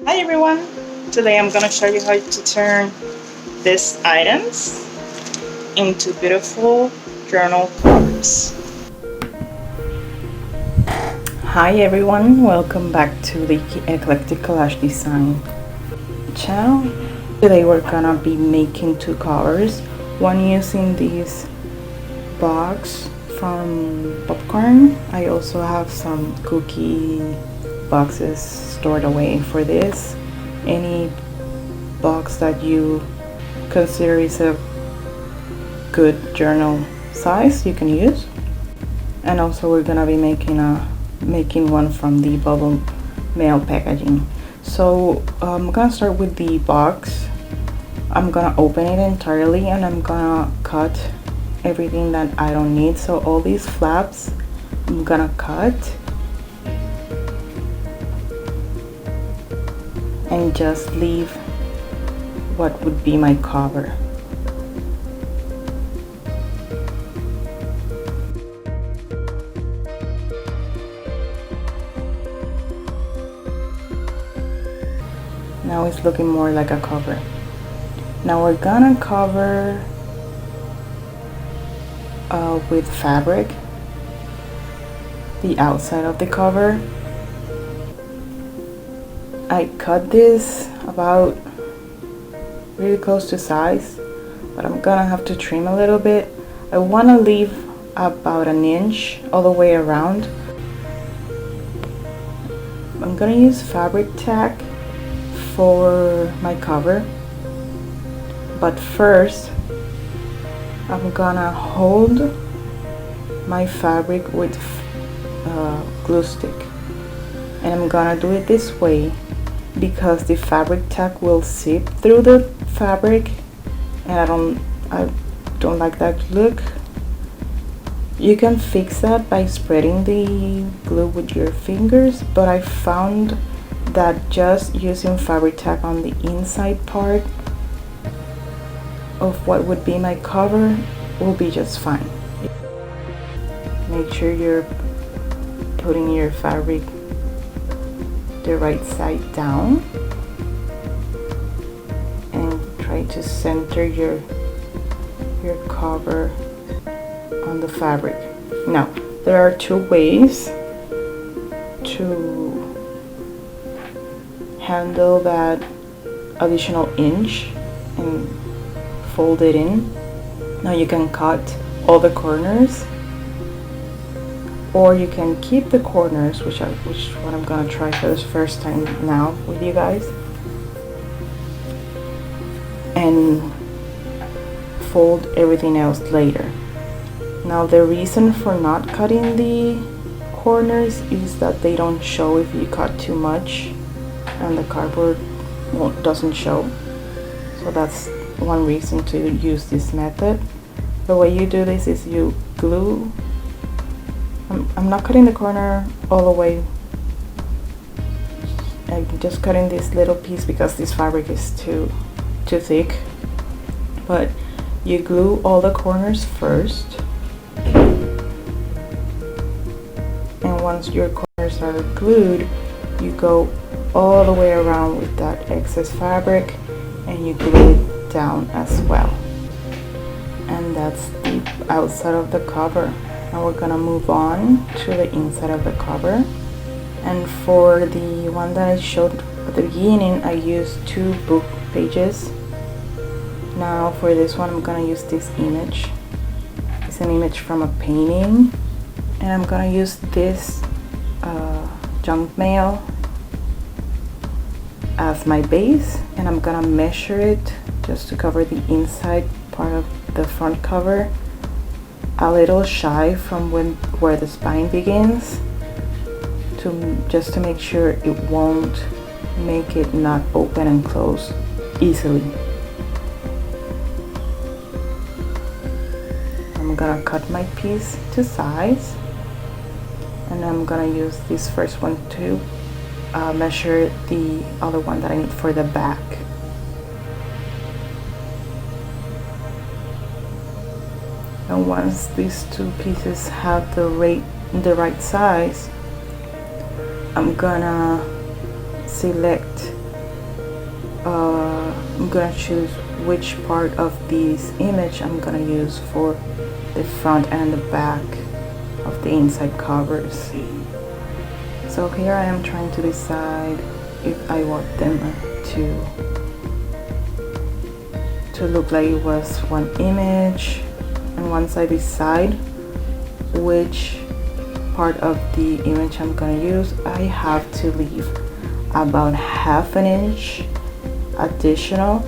Hi everyone! Today I'm gonna show you how to turn these items into beautiful journal covers. Hi everyone, welcome back to the Eclectic Collage Design channel. Today we're gonna be making two covers, one using this box from popcorn. I also have some cookie boxes stored away for this. Any box that you consider is a good journal size you can use. And also we're gonna be making one from the bubble mail packaging. So I'm gonna start with the box. I'm gonna open it entirely and I'm gonna cut everything that I don't need. So all these flaps I'm gonna cut and just leave what would be my cover. Now it's looking more like a cover. Now we're gonna cover with fabric the outside of the cover. I cut this about really close to size, but I'm gonna have to trim a little bit. I want to leave about an inch all the way around. I'm gonna use fabric tack for my cover, but first I'm gonna hold my fabric with glue stick, and I'm gonna do it this way because the fabric tack will seep through the fabric and I don't like that look. You can fix that by spreading the glue with your fingers, but I found that just using fabric tack on the inside part of what would be my cover will be just fine. Make sure you're putting your fabric the right side down and try to center your cover on the fabric. Now there are two ways to handle that additional inch and fold it in. Now you can cut all the corners, or you can keep the corners, which what I'm gonna try for the first time now with you guys, and fold everything else later. Now the reason for not cutting the corners is that they don't show if you cut too much, and the cardboard doesn't show. So that's one reason to use this method. The way you do this is you glue. I'm not cutting the corner all the way. I'm just cutting this little piece because this fabric is too thick. But you glue all the corners first, and once your corners are glued, you go all the way around with that excess fabric and you glue it down as well. And that's the outside of the cover. Now we're gonna move on to the inside of the cover, and for the one that I showed at the beginning, I used 2 book pages. Now for this one I'm gonna use this image. It's an image from a painting, and I'm gonna use this junk mail as my base, and I'm gonna measure it just to cover the inside part of the front cover, a little shy from where the spine begins, just to make sure it won't make it not open and close easily. I'm gonna cut my piece to size, and I'm gonna use this first one to measure the other one that I need for the back. And once these 2 pieces have the right size, I'm gonna select I'm gonna choose which part of this image I'm gonna use for the front and the back of the inside covers. So here I am trying to decide if I want them to look like it was one image, and once I decide which part of the image I'm gonna use, I have to leave about half an inch additional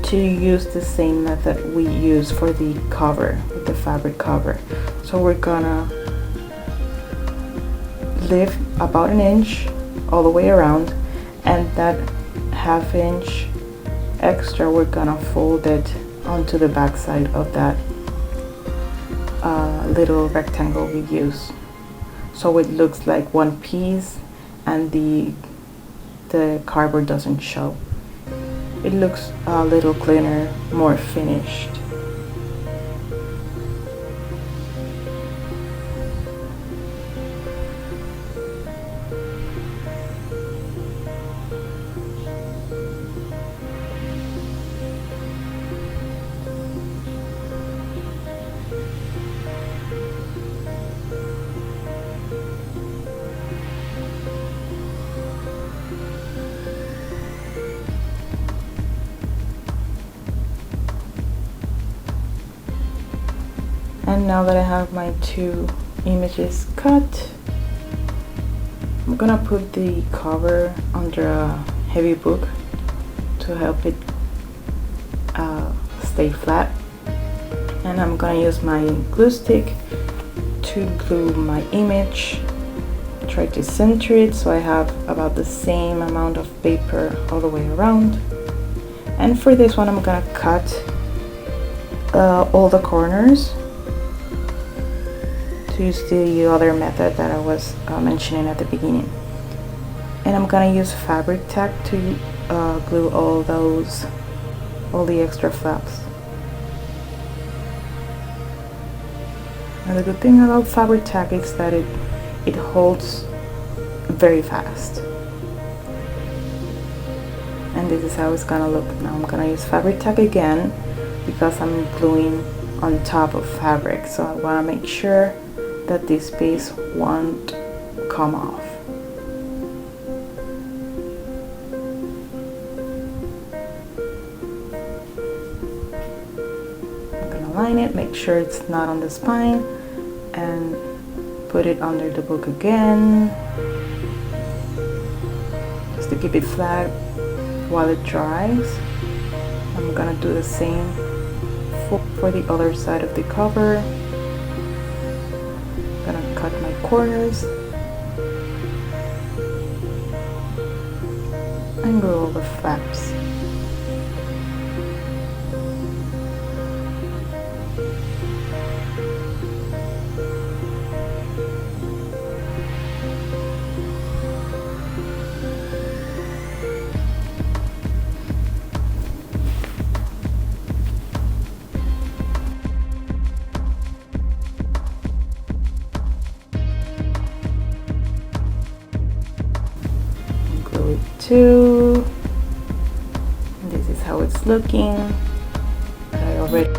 to use the same method we use for the cover, with the fabric cover. So we're gonna leave about an inch all the way around, and that half inch extra we're gonna fold it onto the back side of that little rectangle we use, so it looks like one piece and the cardboard doesn't show. It looks a little cleaner, more finished. And now that I have my two images cut, I'm gonna put the cover under a heavy book to help it stay flat. And I'm gonna use my glue stick to glue my image. Try to center it so I have about the same amount of paper all the way around. And for this one, I'm gonna cut all the corners, use the other method that I was mentioning at the beginning. And I'm gonna use fabric tack to glue all the extra flaps. And the good thing about fabric tack is that it holds very fast. And this is how it's gonna look. Now I'm gonna use fabric tack again because I'm gluing on top of fabric, so I wanna make sure that this piece won't come off. I'm gonna line it, make sure it's not on the spine, and put it under the book again, just to keep it flat while it dries. I'm gonna do the same for the other side of the cover. Gonna cut my corners and glue all the flaps. Two. This is how it's looking. I already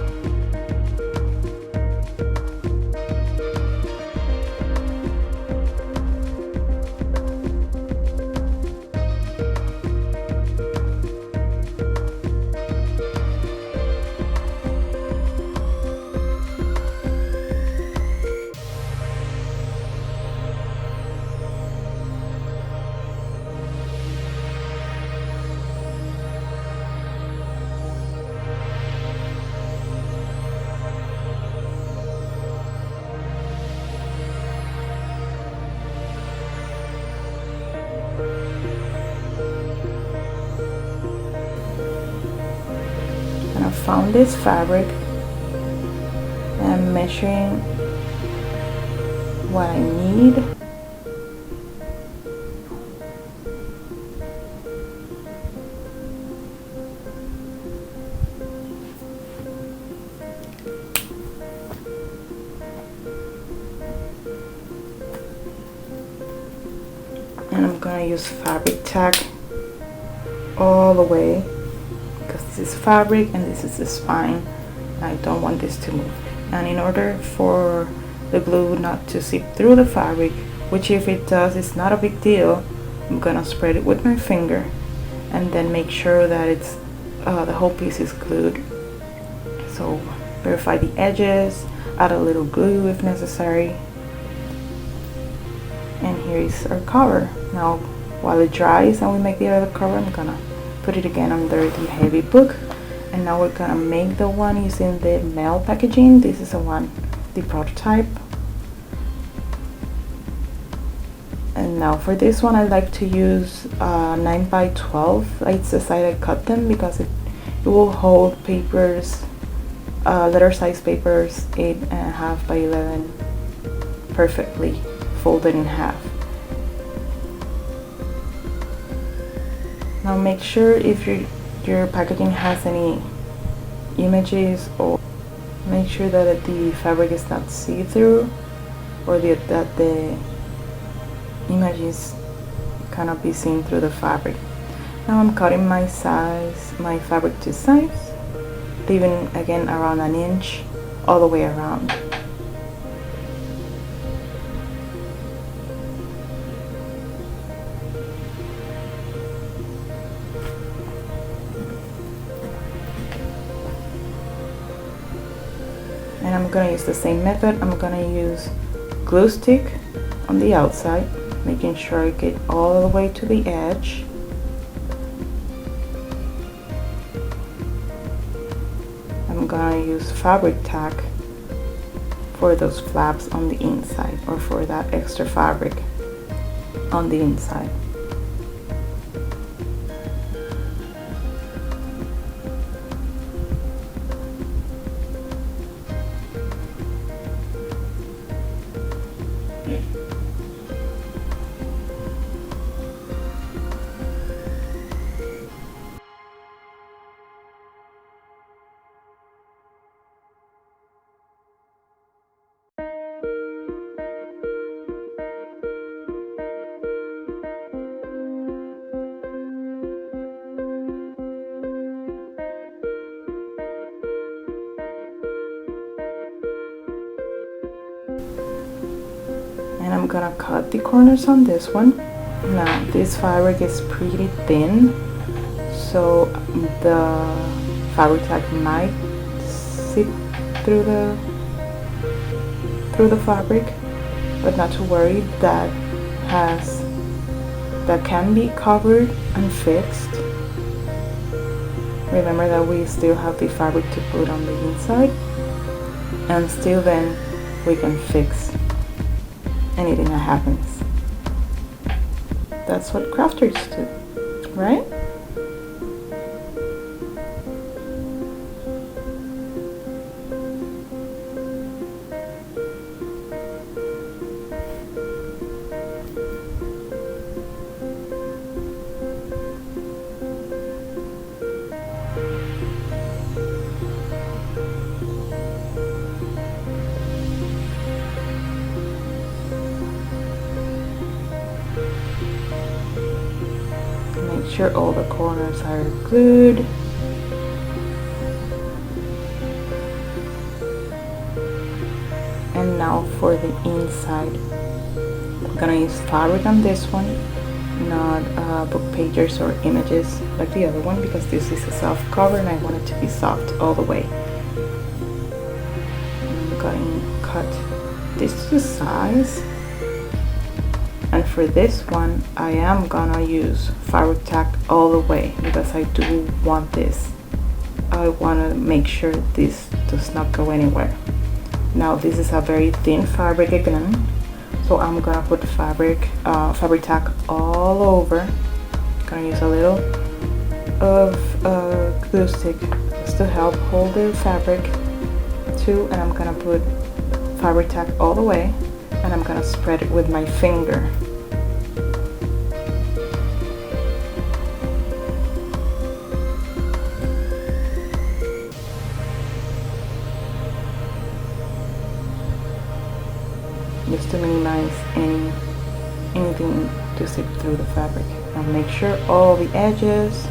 found this fabric and I'm measuring what I need. And I'm gonna use fabric tack all the way, because this is fabric and this is the spine. I don't want this to move. And in order for the glue not to seep through the fabric, which if it does, it's not a big deal, I'm gonna spread it with my finger and then make sure that it's the whole piece is glued. So verify the edges, add a little glue if necessary. And here is our cover. Now while it dries and we make the other cover, I'm gonna put it again under the heavy book. And now we're gonna make the one using the metal packaging. This is the prototype. And now for this one, I like to use 9 by 12. It's the side I cut them because it will hold papers, letter size papers, 8.5 by 11 perfectly folded in half. Now make sure if your packaging has any images, or make sure that the fabric is not see-through, or that the images cannot be seen through the fabric. Now I'm cutting my fabric to size, leaving again around 1 inch all the way around. And I'm gonna use the same method. I'm gonna use glue stick on the outside, making sure I get all the way to the edge. I'm gonna use fabric tack for those flaps on the inside, or for that extra fabric on the inside. And I'm gonna cut the corners on this one. Now this fabric is pretty thin, so the fabric tack might seep through the fabric, but not to worry. That can be covered and fixed. Remember that we still have the fabric to put on the inside, and still then we can fix anything that happens. That's what crafters do, right? Make sure all the corners are glued. And now for the inside, I'm gonna use fabric on this one, not book pages or images like the other one, because this is a soft cover and I want it to be soft all the way. I'm going to cut this to size. And for this one, I am gonna use fabric tack all the way because I do want this. I want to make sure this does not go anywhere. Now this is a very thin fabric again, so I'm gonna put fabric tack all over. I'm gonna use a little of glue stick just to help hold the fabric too, and I'm gonna put fabric tack all the way, and I'm gonna spread it with my finger. Just to minimize anything to seep through the fabric. Now make sure all the edges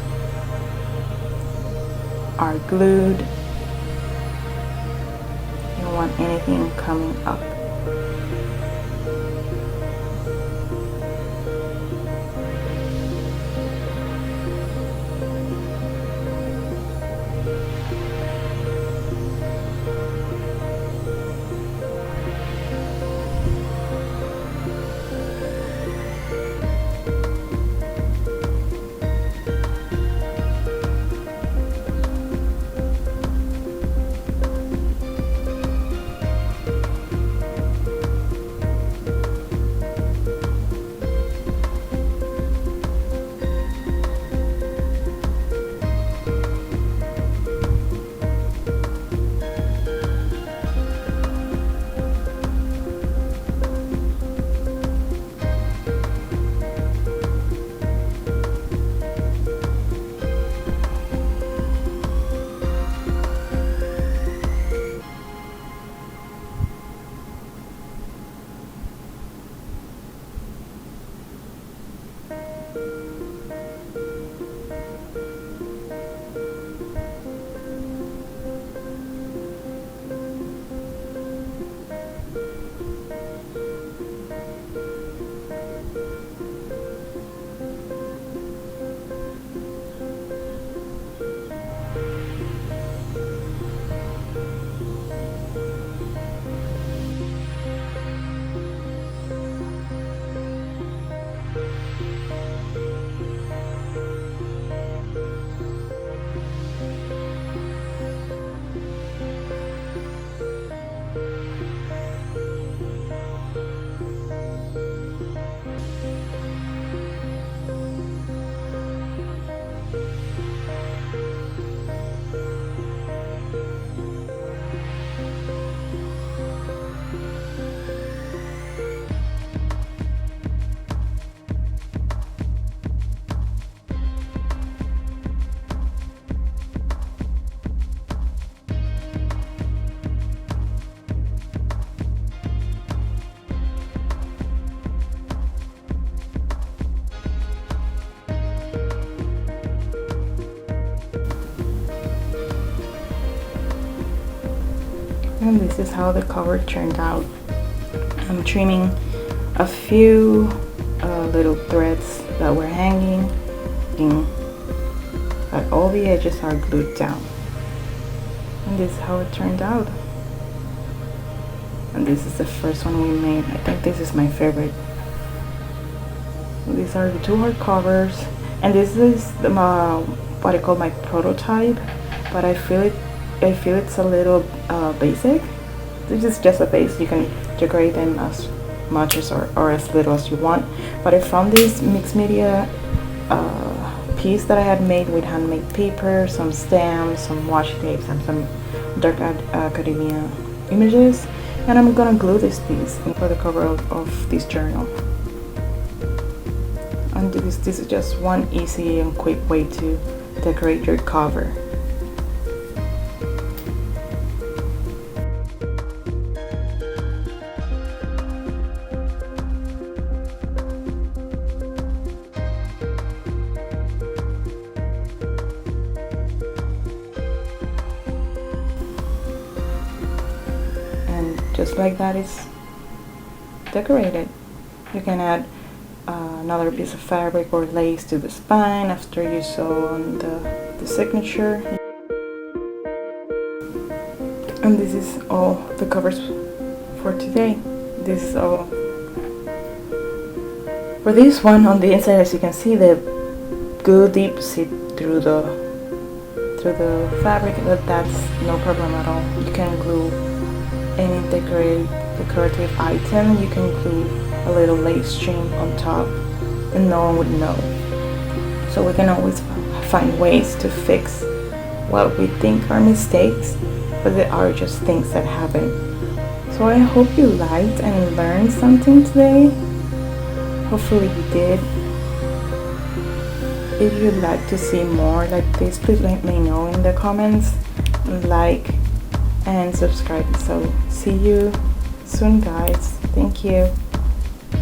are glued. You don't want anything coming up. And this is how the cover turned out. I'm trimming a few little threads that were hanging, but all the edges are glued down. And this is how it turned out. And this is the first one we made. I think this is my favorite. These are the two hardcovers, and this is the, what I call my prototype, but I feel it's a little basic. This is just a base. You can decorate them as much as or as little as you want. But I found this mixed media piece that I had made with handmade paper, some stamps, some washi tapes, and some dark academia images. And I'm gonna glue this piece for the cover of this journal. And this is just one easy and quick way to decorate your cover. Just like that, it's decorated. You can add another piece of fabric or lace to the spine after you sew on the signature. And this is all the covers for today. This is all for this one. On the inside, as you can see, the good deep sit through the fabric, but that's no problem at all. You can glue any decorative item. You can glue a little lace string on top and no one would know. So we can always find ways to fix what we think are mistakes, but they are just things that happen. So I hope you liked and learned something today. Hopefully you did. If you'd like to see more like this, please let me know in the comments. Like and subscribe. So see you soon, guys. Thank you.